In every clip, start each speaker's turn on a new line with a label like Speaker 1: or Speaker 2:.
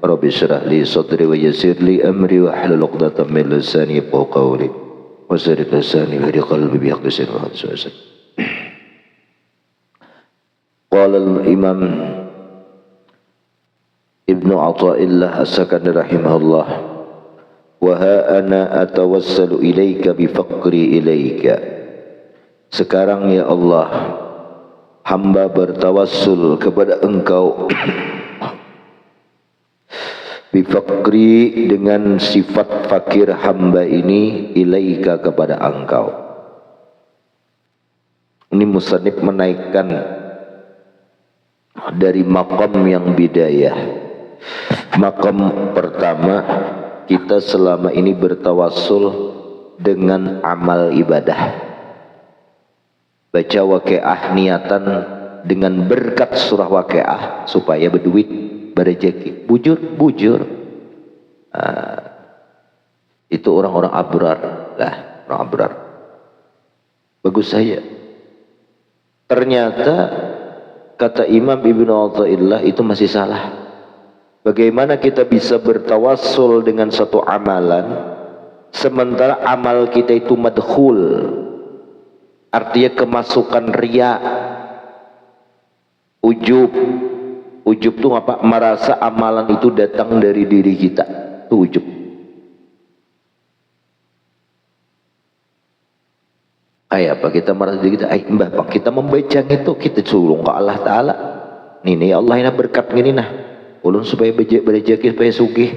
Speaker 1: Rabbi syrah li sadri wa yassir li amri wa hlul 'uqdatam min lisani yafqahu qawli wa saddid lisani wa hdi qalbi bi haqqi sirri. Qala al-Imam Ibnu Athaillah As-Sakani rahimahullah, wa ha ana atawassalu ilaika bi faqri ilaika. Sekarang ya Allah, hamba bertawassul kepada Engkau bi faqri, dengan sifat fakir hamba ini, ilaika kepada Engkau. Ini musannif menaikkan dari maqam yang bidayah. Maqam pertama, kita selama ini bertawassul dengan amal ibadah, baca waqiah niatan dengan berkat surah waqiah supaya berduit, berrezeki, bujur. Itu orang-orang abrar lah, orang abrar. Bagus saja. Ternyata kata Imam Ibnu Athaillah itu masih salah. Bagaimana kita bisa bertawassul dengan satu amalan sementara amal kita itu madkhul, artinya kemasukan riya, ujub itu apa? Merasa amalan itu datang dari diri kita, itu ujub. Kayak apa? Kita merasa diri kita, mbah pak kita membaca itu, kita suruh ke Allah Ta'ala, nih Allah ini berkat gini nah, ulun supaya berrezeki, supaya sugih.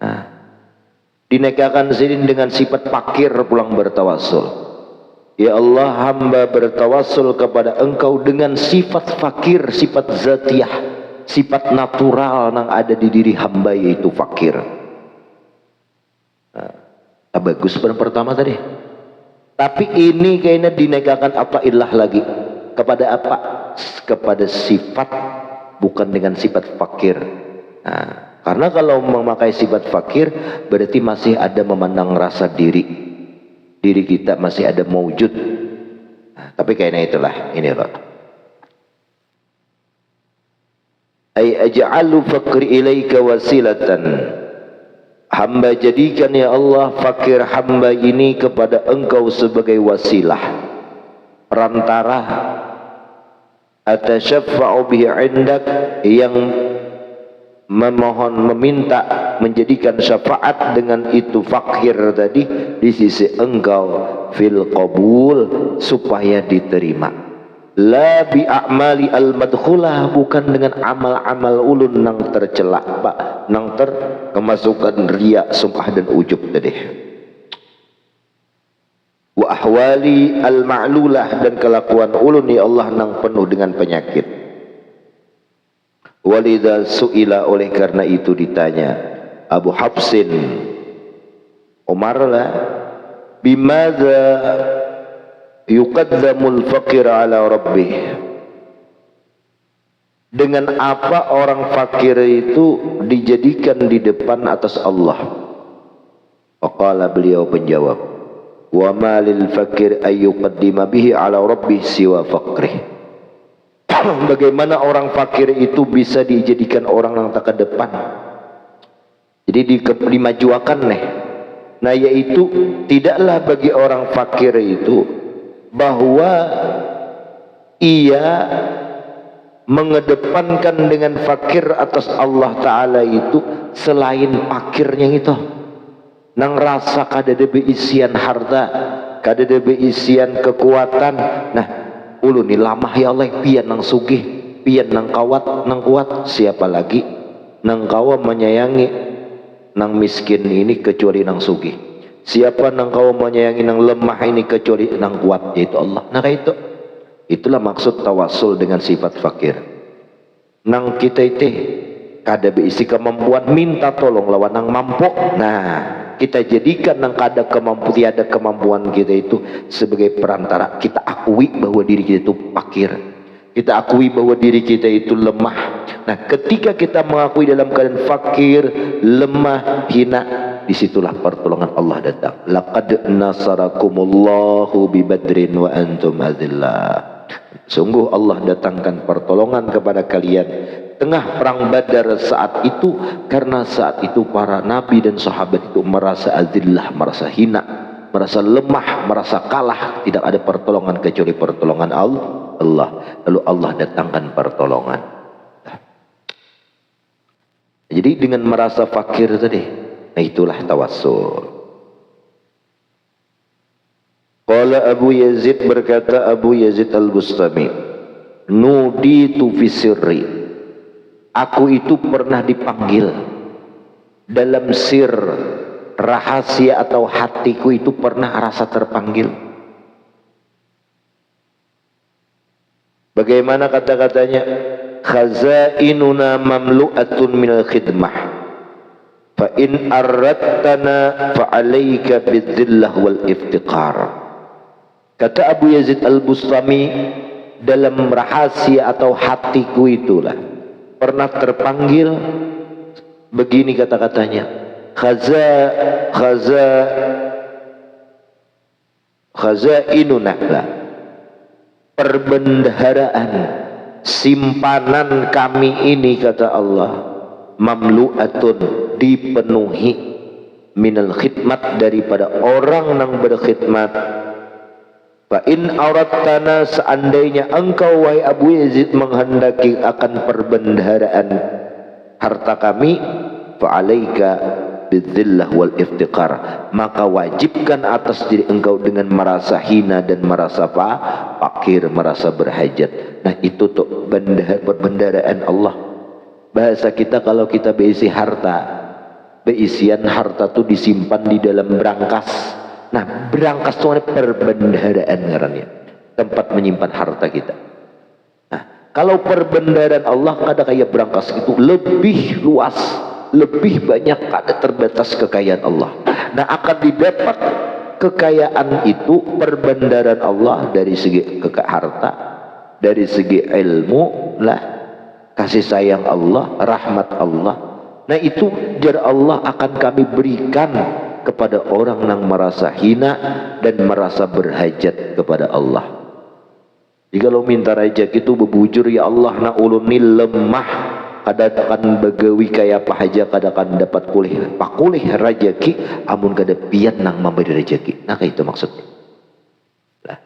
Speaker 1: Nah, dinaikkan sini dengan sifat fakir pulang bertawassul. Ya Allah, hamba bertawassul kepada Engkau dengan sifat fakir, sifat zatiyah, sifat natural yang ada di diri hamba, yaitu fakir. Nah, bagus pertama tadi. Tapi ini kayaknya dinaikkan apa ilah lagi kepada apa? Kepada sifat, bukan dengan sifat fakir. Nah, karena kalau memakai sifat fakir berarti masih ada memandang rasa diri kita masih ada maujud. Nah, tapi kayaknya itulah ini loh. Ay aj'alu faqri ilaika wasilatan, hamba jadikan ya Allah fakir hamba ini kepada Engkau sebagai wasilah, perantara, atasyaffa'u bihi 'indak, yang memohon, meminta, menjadikan syafaat dengan itu fakir tadi di sisi Engkau, fil qabul, supaya diterima. La bi a'mali al madkhulah, bukan dengan amal-amal ulun nang tercelak pak, nang kemasukan riya, sum'ah dan ujub tadi. Wa ahwali al ma'lulah, dan kelakuan ulun ya Allah nang penuh dengan penyakit. Walidha su'ila, oleh karena itu ditanya Abu Hafsin Umar lah, bimadza yuqaddamul faqir ala rabbih, dengan apa orang fakir itu dijadikan di depan atas Allah. Faqala, beliau menjawab, wa ma lil fakir ay yuqaddima bihi ala rabbih siwa faqrih. Bagaimana orang fakir itu bisa dijadikan orang yang tak ke depan, jadi dimajuakan nih. Nah, yaitu tidaklah bagi orang fakir itu bahwa ia mengedepankan dengan fakir atas Allah Ta'ala itu selain fakirnya itu, nang rasa kadade beisian harta, kadade beisian kekuatan. Nah, ulun ni lamah ya Allah, pian nang sugih, pian nang kawat, nang kuat, siapa lagi nang kawa menyayangi nang miskin ini kecuali nang sugih? Siapa nang kawa menyayangi nang lemah ini kecuali nang kuat, yaitu Allah. Nah itulah maksud tawassul dengan sifat fakir. Nang kita itu kada beisi kemampuan, minta tolong lawan nang mampu. Nah, kita jadikan nang kada tiada kemampuan kita itu sebagai perantara. Kita akui bahwa diri kita itu fakir, kita akui bahwa diri kita itu lemah. Nah, ketika kita mengakui dalam keadaan fakir, lemah, hina, disitulah pertolongan Allah datang. Laqad nasarakumullahu bi badrin wa antum adillah. Sungguh Allah datangkan pertolongan kepada kalian tengah perang Badar saat itu, karena saat itu para nabi dan sahabat itu merasa azillah, merasa hina, merasa lemah, merasa kalah, tidak ada pertolongan kecuali pertolongan Allah. Lalu Allah datangkan pertolongan. Jadi dengan merasa fakir tadi, nah itulah tawassul. Qala Abu Yazid, berkata Abu Yazid Al-Bustami, nuditu fi sirri, aku itu pernah dipanggil dalam sir, rahasia atau hatiku itu pernah rasa terpanggil. Bagaimana kata-katanya? Khazainuna mamlu'atun minal khidmah, fa in aradtana fa alayka bidzillah wal iftiqar. Kata Abu Yazid Al-Bustami, dalam rahasia atau hatiku itulah pernah terpanggil begini kata-katanya, khazainuna, perbendaharaan, simpanan kami ini, kata Allah, mamlu'atun, dipenuhi, minal khidmat, daripada orang yang berkhidmat. Fa in aradtana, seandainya engkau wahai Abu Yazid menghendaki akan perbendaharaan harta kami, fa alaika bidzillah wal iftiqar, maka wajibkan atas diri engkau dengan merasa hina dan merasa fakir, merasa berhajat. Nah itu tuh perbendaharaan Allah. Bahasa kita kalau kita berisi harta, beisian harta tuh disimpan di dalam brankas. Nah brankas itu perbendaharaan ngarannya, tempat menyimpan harta kita. Nah kalau perbendaharaan Allah kada kayak brankas itu lebih luas, lebih banyak, kada terbatas kekayaan Allah. Nah akan didapat kekayaan itu, perbendaharaan Allah, dari segi harta, dari segi ilmu lah, kasih sayang Allah, rahmat Allah. Nah itu jar Allah akan kami berikan kepada orang yang merasa hina dan merasa berhajat kepada Allah. Jika lo minta rezeki itu bebujur, ya Allah na ulun ni lemah, kada akan begawi kayak apa aja, kada akan dapat pakulih rezeki, amun kada piat nang memberi rezeki. Nah kayak itu maksudnya. Nah,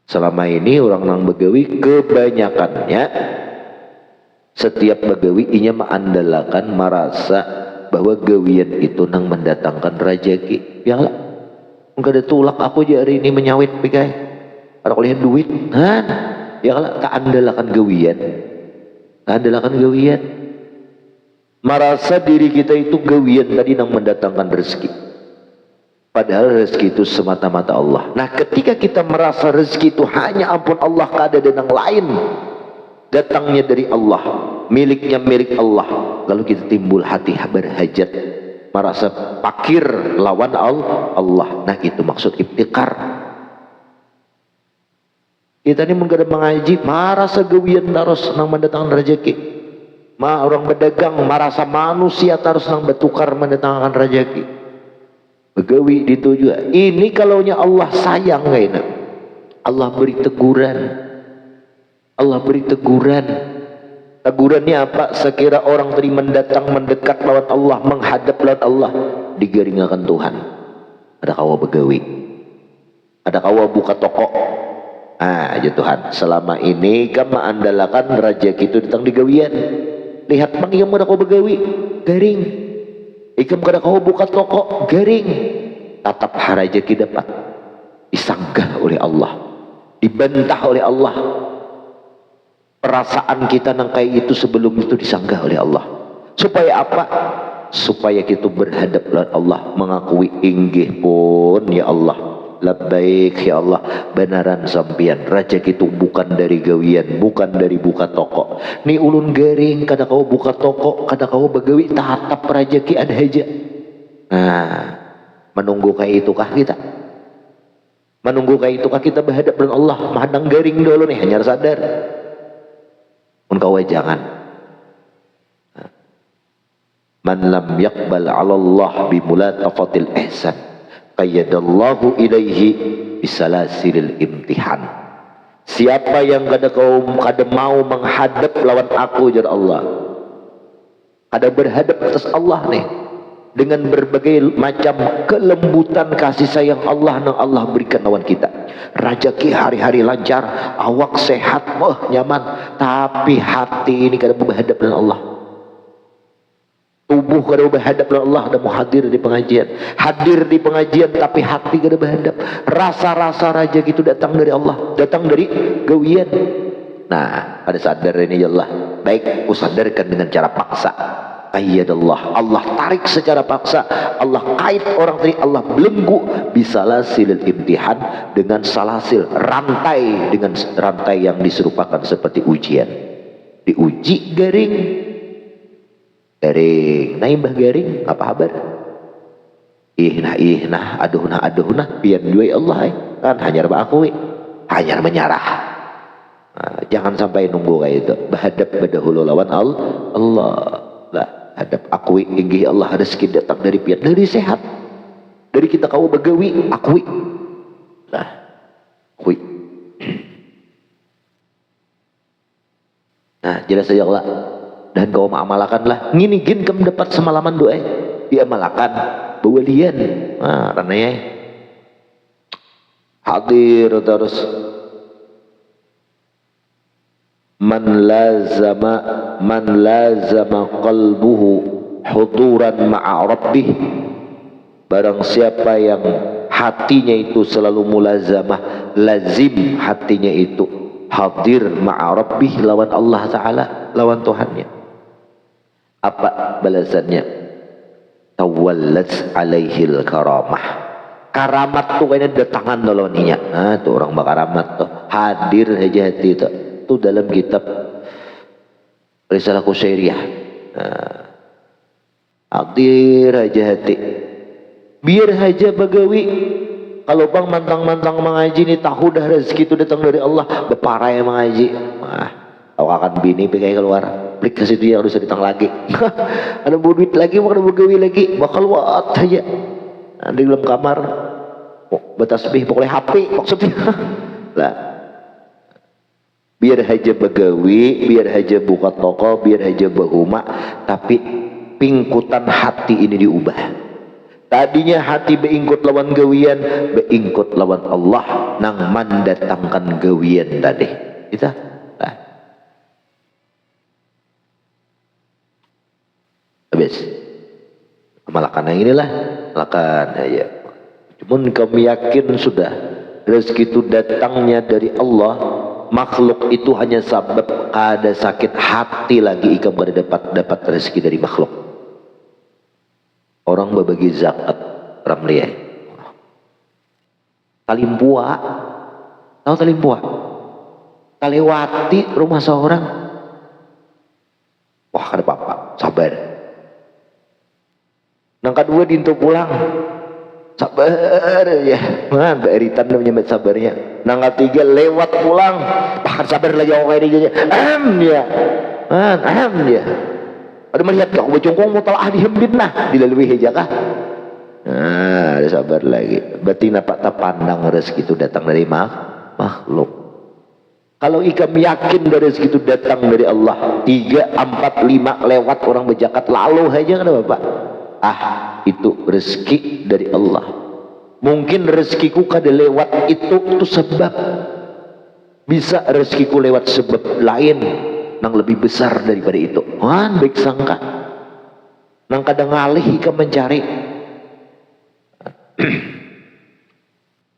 Speaker 1: selama ini orang nang begawi kebanyakannya setiap begawi inya mengandalkan, merasa bahwa gawian itu nang mendatangkan rezeki. Ya lah, enggak ada tulak aku hari ini menyawit pikai, ada kuliah duit, ya lah, tak andalkan gawian, andalkan gawian, merasa diri kita itu gawian tadi nang mendatangkan rezeki, padahal rezeki itu semata-mata Allah. Nah ketika kita merasa rezeki itu hanya ampun Allah, kada ada yang lain, datangnya dari Allah, miliknya milik Allah, lalu kita timbul hati berhajat, merasa fakir lawan Allah. Nah itu maksud iftikar. Kita ini mengada mengaji, merasa gawian terus nang mendatangkan rezeki. Orang berdagang merasa manusia terus nang bertukar mendatangkan rezeki. Begawi itu juga. Ini kalaunya Allah sayang kayaknya, Allah beri teguran. Allah beri teguran. Tegurannya apa? Sekira orang tadi mendekat lawan Allah, menghadap lawan Allah, digaringakan Tuhan. Ada kawa begawi, ada kawa buka toko. Ah ya Tuhan, selama ini kamu andalakan rezeki itu datang di gawian. Lihat bang, ikam kada kau begawi, garing. Ikam kada kau buka toko, garing. Tatap rezeki dapat disanggah oleh Allah, dibantah oleh Allah. Perasaan kita nang kayak itu sebelum itu disanggah oleh Allah. Supaya apa? Supaya kita berhadap dengan Allah, mengakui inggih pun ya Allah, labbaik ya Allah, benaran sampian rezeki itu bukan dari gawian, bukan dari buka toko. Ni ulun garing, kada kau buka toko, kada kau begawi, tatap rezeki ada aja. Nah, menunggu kayak itukah kita? Menunggu kayak itukah kita berhadap dengan Allah? Mahadang garing dulu nih, hanya sadar. Engkau jangan. Man lam yaqbal 'ala Allah bi mulatafatil ihsan qayyadallahu ilaihi bisalasilil imtihan. Siapa yang kada mau menghadap lawan aku jar Allah, kada berhadap atas Allah nih dengan berbagai macam kelembutan kasih sayang Allah yang Allah berikan lawan kita, rezeki hari-hari lancar, awak sehat, wah nyaman, tapi hati ini kada berhadap dengan Allah. Tubuh kada berhadap dengan Allah, ada mau hadir di pengajian tapi hati kada berhadap. Rasa-rasa raja gitu datang dari Allah, datang dari gawian. Nah, pada sadar ini ya Allah, baik ku sadarkan dengan cara paksa. Ayyadallah, Allah tarik secara paksa, Allah kait orang tadi, Allah belenggu bisalasilil imtihan, dengan salasil rantai, dengan rantai yang diserupakan seperti ujian. Diuji garing naimbah garing apa kabar? Ihnah aduh pian dua Allah kan hanyar aku hanyar menyerah. Nah, jangan sampai nunggu kayak itu, berhadap berdahulu lawan Allah lah, hadap akui inggih Allah rezeki datang dari pian, dari sehat, dari kita kau begawi akui lah, akui. Nah jelas saja Allah, dan kau mengamalkanlah ngini gin kamu dapat semalaman doa diamalkan bawalian. Nah rananya hadir terus. Man lazama qalbuhu huduran ma'a rabbih, barang siapa yang hatinya itu selalu mulazamah, lazim hatinya itu hadir ma'a rabbih, lawan Allah Ta'ala, lawan Tuhannya. Apa balasannya? Tawallat alaihil karamah. Karamat tuh kayaknya datangan noloninya. Nah tuh orang bakaramat tuh hadir aja hati itu. Itu dalam kitab Risalah Kusyairiyah. Nah, hadir aja hati. Biar aja bagawi. Kalau bang mantang-mantang mengaji nih, tahu dah rezeki itu datang dari Allah, beparai mengaji. Nah, tahu akan bini pakai keluar. Klik ke situ ya harus ditang lagi. Ada duit lagi, mau bagawi lagi, bakal wat aja. Nah, di dalam kamar, betasbih pokoknya HP maksudnya. Lah. Biar aja begawi, biar aja buka toko, biar aja berumah, tapi pingkutan hati ini diubah. Tadinya hati beingkut lawan gawian, beingkut lawan Allah nang mendatangkan gawian tadi. Kita nah. Habis malakan yang inilah, malakan aja. Cuman kami yakin sudah rezeki itu datangnya dari Allah. Makhluk itu hanya sebab ada sakit hati lagi ikam pada dapat rezeki dari makhluk. Orang berbagi zakat ramliah. Talimpua, tahu talimpua? Kalewati rumah seorang. Wah ada bapak, sabar. Nang kedua dintu pulang. Sabar ya, man beeritan menyambut sabarnya. Nang ketiga lewat pulang, bahkan sabar lagi orang ini ya, ya. Ada melihat kau bercungkung mau telah dihembit nah dilalui aja kah? Nah ada sabar lagi. Berarti napak tak pandang rezeki itu datang dari makhluk. Kalau ikam yakin dari rezeki itu datang dari Allah, 3, 4, 5 lewat orang berjakat lalu aja kan bapak. Itu rezeki dari Allah. Mungkin rezekiku kada lewat itu sebab. Bisa rezekiku lewat sebab lain yang lebih besar daripada itu. Baik sangka. Nang kadang ngalih ikam mencari.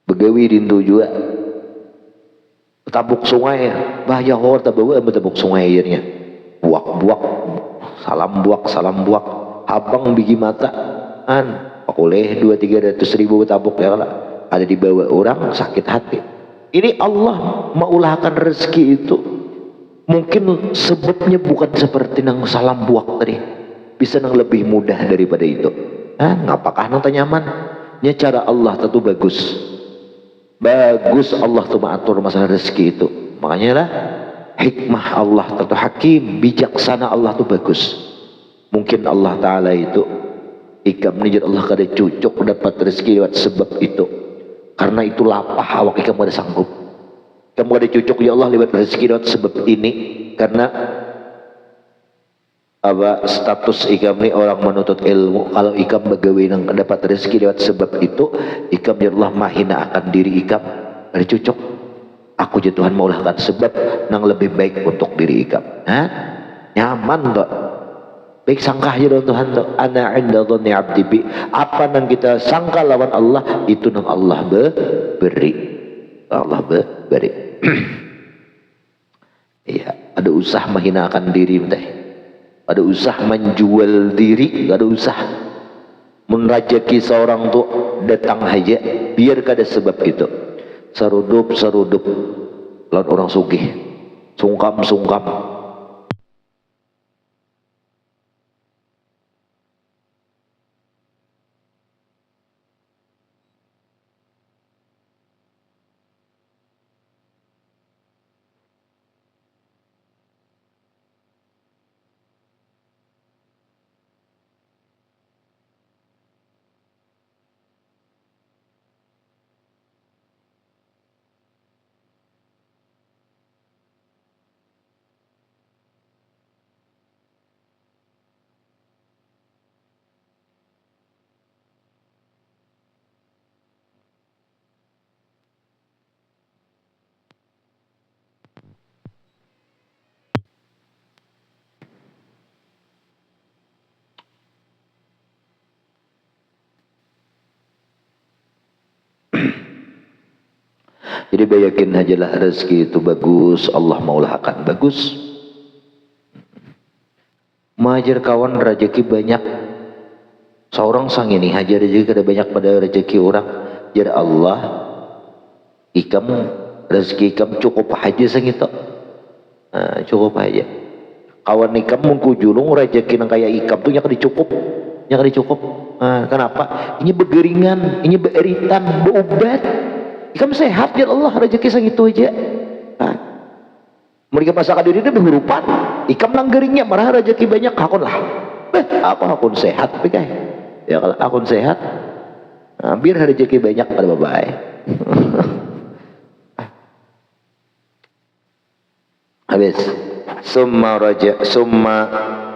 Speaker 1: Begawi dintu juga. Tabuk sungai bahaya hor tabawa tabuk sungai airnya. Buak-buak, salam buak. Abang biji mata pakuleh 200-300 ribu tabuk ya lah, ada dibawa orang sakit hati. Ini Allah maulahkan rezeki itu mungkin sebabnya bukan seperti nang salam buak tadi, bisa nang lebih mudah daripada itu. Ngapakah nang nyaman nya cara Allah tentu bagus Allah tuh mengatur masalah rezeki itu. Makanya lah hikmah Allah tentu hakim, bijaksana Allah tuh bagus. Mungkin Allah Ta'ala itu ikam nijat Allah kada cucuk dapat rezeki lewat sebab itu, karena itu lapah awak ikam kada sanggup. Kamu ada cucuk ya Allah lewat rezeki lewat sebab ini, karena apa status ikam ni orang menuntut ilmu. Kalau ikam begawe nang dapat rezeki lewat sebab itu, ikam ya Allah mahina akan diri ikam. Ada cucuk, aku je Tuhan maulahkan sebab nang lebih baik untuk diri ikam. Nyaman tak? Baik sangka aja dong Tuhan tak? Ana inda dhanni abdi bi. Apa nang kita sangka lawan Allah, itu nang Allah beri. Allah beri. Iya, ada usaha mahina akan diri teh. Ada usaha menjual diri, ada usaha menrajaki seorang tuh datang aja biar kada sebab itu sarudup lawan orang sugih, sungkam Jadi bayakin ajalah rezeki itu bagus, Allah maulah akan bagus. Mahajar kawan rezeki banyak, seorang sang ini hajar rezeki kada banyak pada rezeki orang. Jadi Allah ikam rezeki ikam cukup aja sang itu, cukup aja. Kawan ikam mengkujulung rezeki nang kayak ikam tuh nyakadi cukup. Kenapa? Ini begeringan, ini beeritan, beobat. Ikam sehat ya Allah, rezeki sang itu aja. Mereka masakan diri itu berhurupan. Ikam langgeringnya marah rezeki banyak hakun lah. Aku sehat pikai. Ya kalau akun sehat, biar rezeki banyak pada babai. Habis. Summa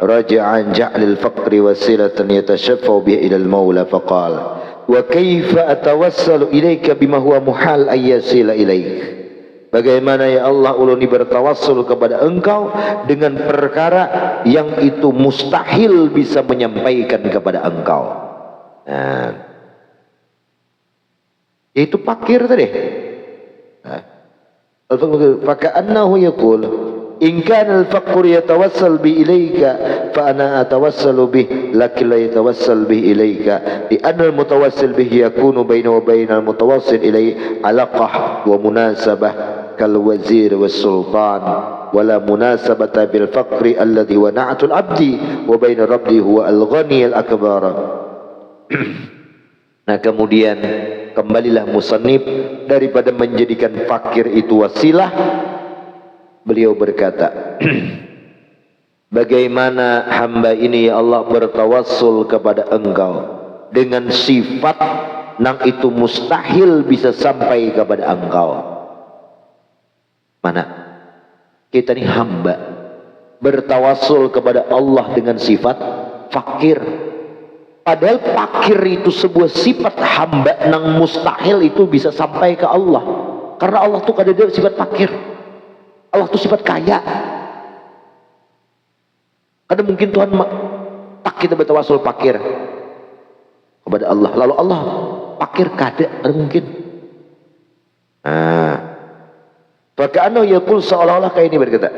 Speaker 1: raja'an ja'lil faqri wasilatan yatashaffa bihi ila al-maula faqal wa kaifa atawassalu ilaika bima huwa muhal ayyasila ilaik. Bagaimana ya Allah uluni bertawassul kepada engkau dengan perkara yang itu mustahil bisa menyampaikan kepada engkau. Yaitu fakir tadi. Faka'annahu yaqul in kana al-faqr yatawassal bi ilayka fa ana atawassalu bih lakin la yatawassal bih ilayka li anna al-mutawassil bih yakunu bainahu wa bainal mutawassil ilayhi alaqah wa munasabah kal wazir was sultan wala munasabata bil faqri alladhi wa na'atul abdi wa baina rabbi huwa al-ghani al-akbar. Nah kemudian kembalilah musannif daripada menjadikan fakir itu wasilah. Beliau berkata, bagaimana hamba ini ya Allah bertawassul kepada engkau dengan sifat nang itu mustahil bisa sampai kepada engkau. Mana? Kita ini hamba bertawassul kepada Allah dengan sifat fakir. Padahal fakir itu sebuah sifat hamba nang mustahil itu bisa sampai ke Allah. Karena Allah tuh kada ada sifat fakir. Allah itu sifat kaya. Kada mungkin Tuhan tak kita bertawassul fakir kepada Allah. Lalu Allah fakir kada mungkin. Faka'annahu yaqul seolah-olah kayak ini berkata.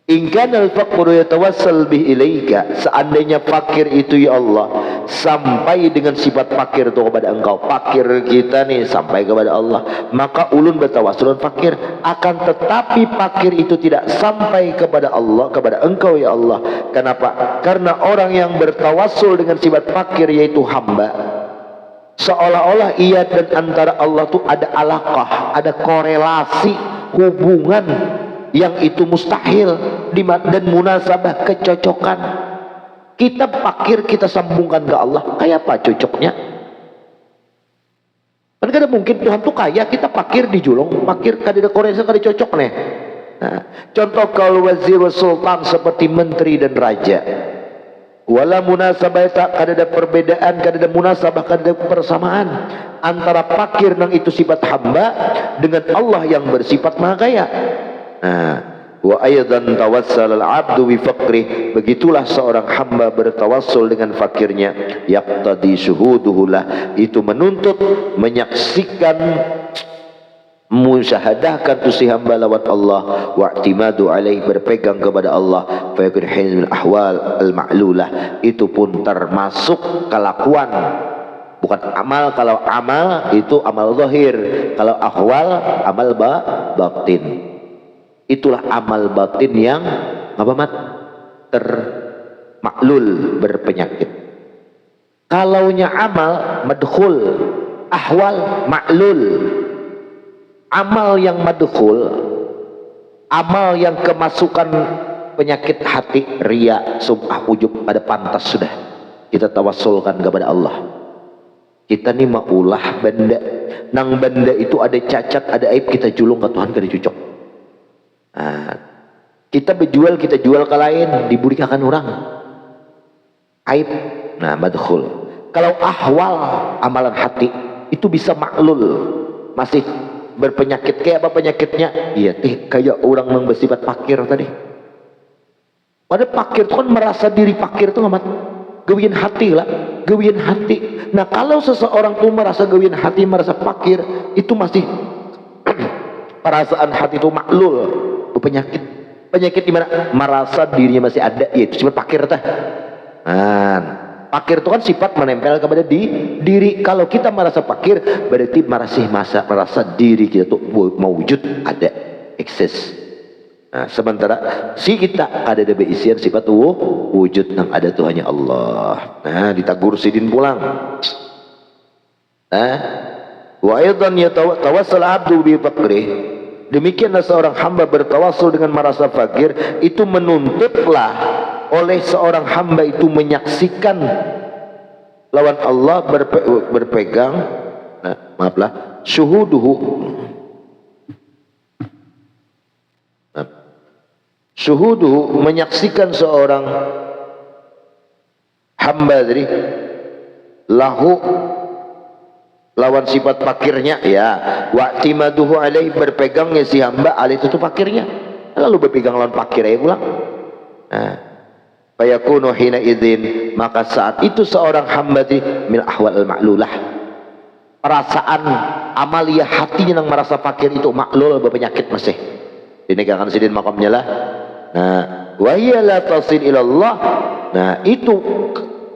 Speaker 1: In kana al-faqru yatawassal bih ilaika, seandainya fakir itu ya Allah sampai dengan sifat fakir itu kepada engkau, fakir kita nih sampai kepada Allah, maka ulun bertawassul fakir. Akan tetapi fakir itu tidak sampai kepada Allah, kepada engkau ya Allah. Kenapa? Karena orang yang bertawassul dengan sifat fakir yaitu hamba, seolah-olah ia dan antara Allah tuh ada alaqah, ada korelasi hubungan yang itu mustahil dan munasabah kecocokan. Kita fakir kita sambungkan ke Allah, kayak apa cocoknya? Kan kada mungkin Tuhan tuh kaya kita fakir dijulung, fakir kada Korea kada cocok nih. Nah, contoh kalau wazir sultan seperti menteri dan raja, wala munasabah, kada ada perbedaan, kada ada munasabah, kada ada persamaan antara fakir nang itu sifat hamba dengan Allah yang bersifat maha kaya. Nah, wa aidan tawassal al-'abdu bi faqri, begitulah seorang hamba bertawassul dengan fakirnya, yaqtadi syuhuduhu lah, itu menuntut menyaksikan musyahadahkan tu si hamba lawan Allah, wa'timadu alaih, berpegang kepada Allah, fa yakun hizmul ahwal al-ma'lulah, itu pun termasuk kelakuan, bukan amal. Kalau amal itu amal zahir, kalau ahwal amal batin. Itulah amal batin yang apa mat? Termaklul, berpenyakit. Kalaunya amal madkhul, ahwal maklul. Amal yang madkhul, amal yang kemasukan penyakit hati, riya, sum'ah, ujub, pada pantas sudah kita tawassulkan kepada Allah. Kita ni maulah benda, nang benda itu ada cacat, ada aib, kita julung ke Tuhan kada cucok. Nah, kita berjual, kita jual ke lain, diburikan orang aib, nah madkhul. Kalau ahwal, amalan hati, itu bisa maklul, masih berpenyakit. Kayak apa penyakitnya? Iya, kayak orang yang bersifat fakir tadi. Pada fakir itu kan merasa diri fakir itu amat gawian hati lah, gawian hati. Nah, kalau seseorang tuh merasa gawian hati, merasa fakir, itu masih perasaan hati itu maklul, penyakit. Penyakit di mana? Merasa dirinya masih ada, yaitu sifat fakir tah. Nah, fakir itu kan sifat menempel kepada diri. Kalau kita merasa fakir, berarti merasa diri kita tuh mewujud, ada, eksis. Nah, sementara si kita ada isian sifat wujud yang ada tuh hanya Allah. Nah, ditagur sidin pulang. Nah, wa aidan yatawassal 'abdu bi faqrih. Demikianlah seorang hamba bertawassul dengan merasa fakir, itu menuntutlah oleh seorang hamba itu menyaksikan lawan Allah, berpegang, nah, maaflah, syuhuduhu, nah, syuhuduhu, menyaksikan seorang hamba dari lahu, lawan sifat fakirnya, ya, wa'timaduhu alaih, berpegangnya si hamba alaih itu fakirnya, lalu berpegang lawan fakir ya pulang. Nah, fayakunu hina idzin, maka saat itu seorang hamba di min ahwal al-ma'lulah, perasaan amaliyah hatinya yang merasa fakir itu maklul, berpenyakit masih dinegangkan sidin makamnya lah. Nah, wa hiya la tasil ila Allah. Nah, itu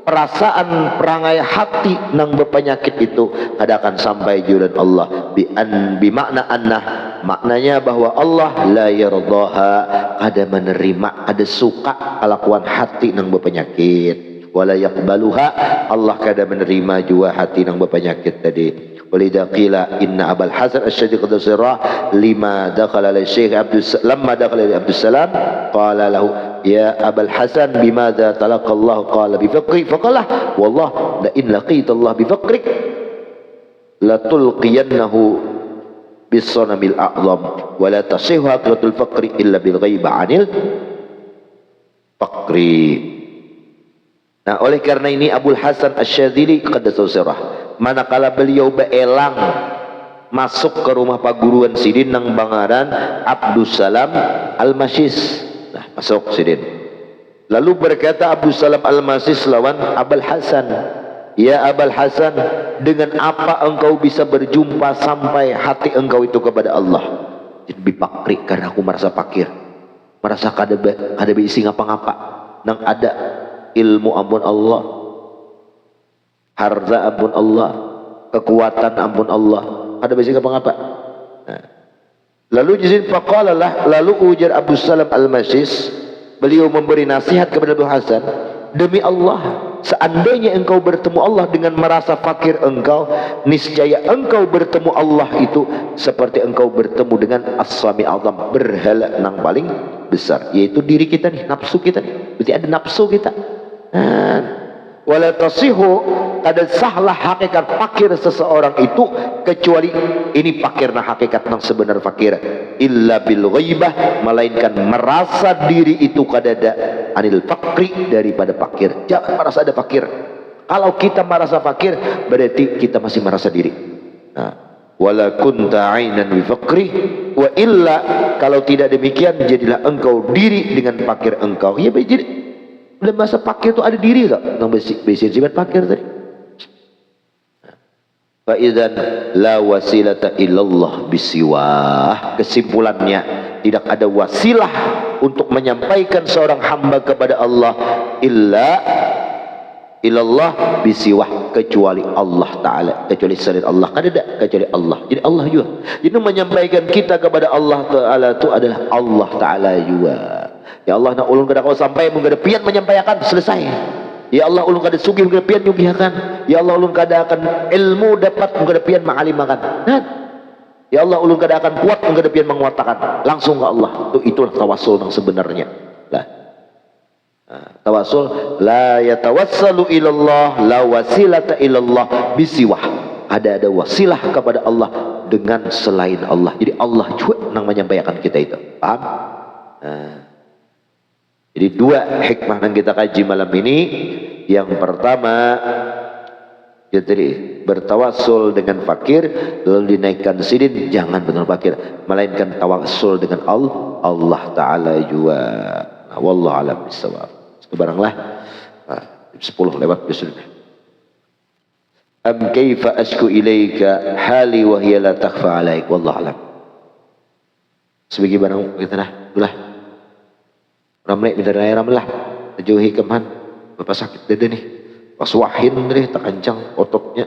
Speaker 1: perasaan perangai hati nang berpenyakit itu kada akan sampai julan Allah, bi makna annah, maknanya bahwa Allah la yardaha, ada menerima, ada suka kelakuan hati nang berpenyakit, wala yaqbaluha, Allah kada menerima jua hati nang berpenyakit tadi. Walidha qila inna Abul Hasan Asy-Syadili qad sirah lima dakhala li Syekh lamma dakhala li Abdul Salam qala lahu ya Abul Hasan bimadza talaqa Allah, qala bi faqri, faqala wallah la in laqita Allah bi faqrik la tulqiyannahu bis sanamil a'zam wa la tasihhu haqiqatul faqri illa bil ghaiba 'anil faqri. Nah, oleh karena ini Abul Hasan Asy-Syadili qaddasahu sirah, manakala beliau beelang masuk ke rumah paguruan sidin nang bangaran Abdus Salam Al-Masis. Nah, masuk sidin, lalu berkata Abdus Salam Al-Masis lawan Abul Hasan, ya Abul Hasan, dengan apa engkau bisa berjumpa sampai hati engkau itu kepada Allah? Jadi fakri, karena aku merasa fakir, merasa kada isi ngapa-ngapa, nang ada ilmu ampun Allah, harta ampun Allah, kekuatan ampun Allah, ada basic apa-apa. Nah, lalu jizin faqalalah, lalu ujar Abu Salam Al-Masis, beliau memberi nasihat kepada Abu Hasan, demi Allah, seandainya engkau bertemu Allah dengan merasa fakir engkau, niscaya engkau bertemu Allah itu seperti engkau bertemu dengan As-Sami Azam, berhala nang paling besar, yaitu diri kita nih, nafsu kita nih. Berarti ada nafsu kita. Nah, wala tasihu kada sahlah hakikat fakir seseorang itu kecuali ini fakirna hakikat nang sebenar fakir illa bil ghaibah, melainkan merasa diri itu kadada anil fakri, daripada fakir. Jangan merasa ada fakir. Kalau kita merasa fakir berarti kita masih merasa diri. Nah, wala kunta ainan bi fakri wa illa, kalau tidak demikian jadilah engkau diri dengan fakir engkau. Ya jadi dalam masa fakir itu ada diri tak? Nang besi sifat fakir tadi. Fa idzan la wasilata illallah bisiwah. Kesimpulannya, tidak ada wasilah untuk menyampaikan seorang hamba kepada Allah illallah bisiwah, kecuali Allah Ta'ala, kecuali selain Allah. Kan ada kecuali Allah. Jadi Allah juga. Jadi menyampaikan kita kepada Allah Ta'ala itu adalah Allah Ta'ala juga. Ya Allah nak ulun kada kau sampai mung kada pian menyampaikan, selesai. Ya Allah ulun kada sugih kada pian nyugihakan. Ya Allah ulun kada akan ilmu dapat mung kada pian ma'alimakan. Nah, ya Allah ulun kada akan kuat mung kada pian menguatakan. Langsung ke Allah. Itulah tawasul yang sebenarnya. Lah. Tawasul la yatawassalu ilallah la wasilata ilallah bisiwah. Ada wasilah kepada Allah dengan selain Allah. Jadi Allah juga yang menyampaikan kita itu. Paham? Jadi dua hikmah yang kita kaji malam ini. Yang pertama, ya tadi bertawasul dengan fakir lalu dinaikkan sidin, jangan benar fakir, melainkan tawasul dengan Allah Ta'ala juga. Nah, wallahu a'lam bishawab. Baranglah 10 lewat biasanya. Am kaifa ashku ilaika hali wa hiya la takhfa alaik, wallahu a'lam. Sebagai barang kita dah ramai minta raya ramlah jauhi keman bapak sakit dada nih pas wahin nih tak kencang ototnya